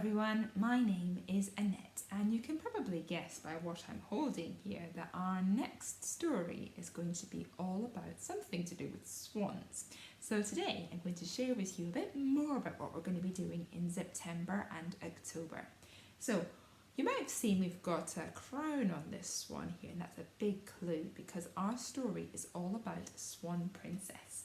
everyone, my name is Annette, and you can probably guess by what I'm holding here that our next story is going to be all about something to do with swans. So today I'm going to share with you a bit more about what we're going to be doing in September and October. So you might have seen we've got a crown on this swan here, and that's a big clue because our story is all about a swan princess.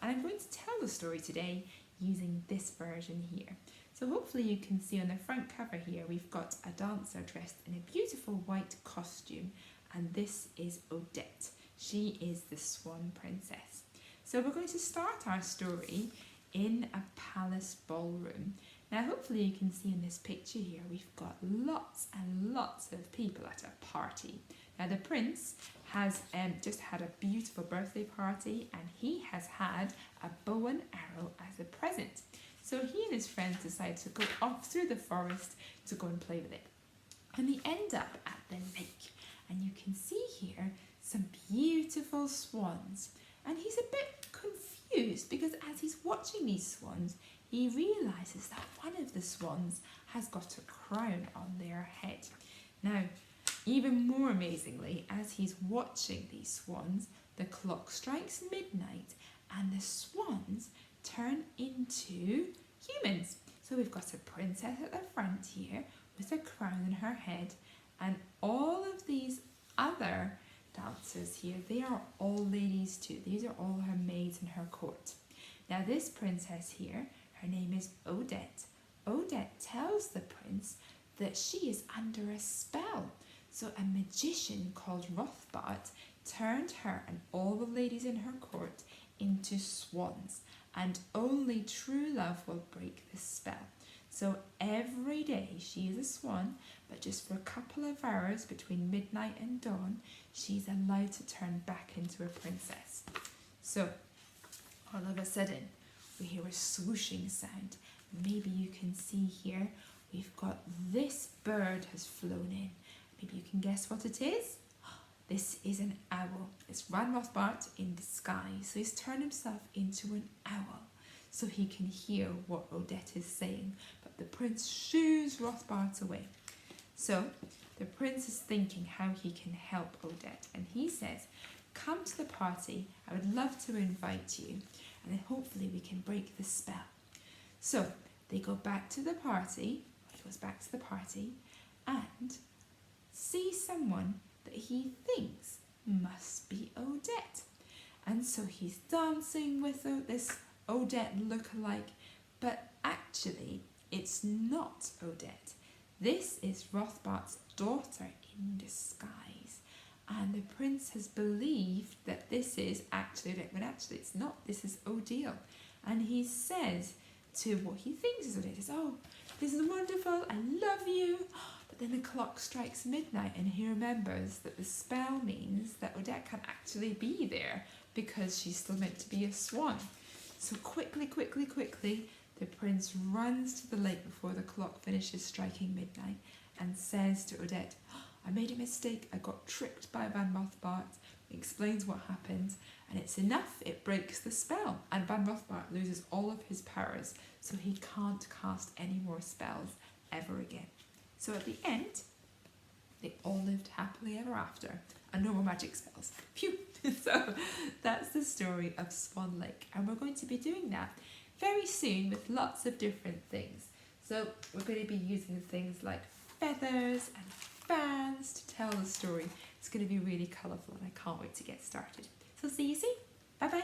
And I'm going to tell the story today using this version here. So hopefully you can see on the front cover here we've got a dancer dressed in a beautiful white costume, and this is Odette. She is the swan princess. So we're going to start our story in a palace ballroom. Now hopefully you can see in this picture here we've got lots and lots of people at a party. Now the prince has just had a beautiful birthday party, and he has had a bow and arrow as a present. So he and his friends decide to go off through the forest to go and play with it. And they end up at the lake, and you can see here some beautiful swans. And he's a bit confused because as he's watching these swans, he realises that one of the swans has got a crown on their head. Now, even more amazingly, as he's watching these swans, the clock strikes midnight and the swans turn into humans. So we've got a princess at the front here with a crown on her head, and all of these other dancers here, they are all ladies too. These are all her maids in her court. Now this princess here, her name is Odette. Odette tells the prince that she is under a spell. So a magician called Rothbart turned her and all the ladies in her court into swans, and only true love will break this spell. So every day she is a swan, but just for a couple of hours between midnight and dawn, she's allowed to turn back into a princess. So all of a sudden we hear a swooshing sound. Maybe you can see here we've got this bird has flown in. Maybe you can guess what it is? This is an owl. It's Ran Rothbart in disguise. So he's turned himself into an owl so he can hear what Odette is saying. But the prince shoos Rothbart away. So the prince is thinking how he can help Odette, and he says, come to the party. I would love to invite you, and then hopefully we can break the spell. So they go back to the party. He goes back to the party and see someone that he thinks must be Odette. And so he's dancing with this Odette look-alike, but actually it's not Odette. This is Rothbart's daughter in disguise. And the prince has believed that this is actually Odette, when actually it's not. This is Odile. And he says to what he thinks is Odette, oh, this is wonderful, I love you. But then the clock strikes midnight and he remembers that the spell means that Odette can't actually be there because she's still meant to be a swan. So quickly, the prince runs to the lake before the clock finishes striking midnight and says to Odette, I made a mistake, I got tricked by Van Rothbart. He explains what happened, and it's enough, it breaks the spell. And Van Rothbart loses all of his powers, so he can't cast any more spells ever again. So at the end, they all lived happily ever after, and no more magic spells. Phew! So that's the story of Swan Lake, and we're going to be doing that very soon with lots of different things. So we're going to be using things like feathers and fans to tell the story. It's going to be really colourful, and I can't wait to get started. So see you soon. Bye bye.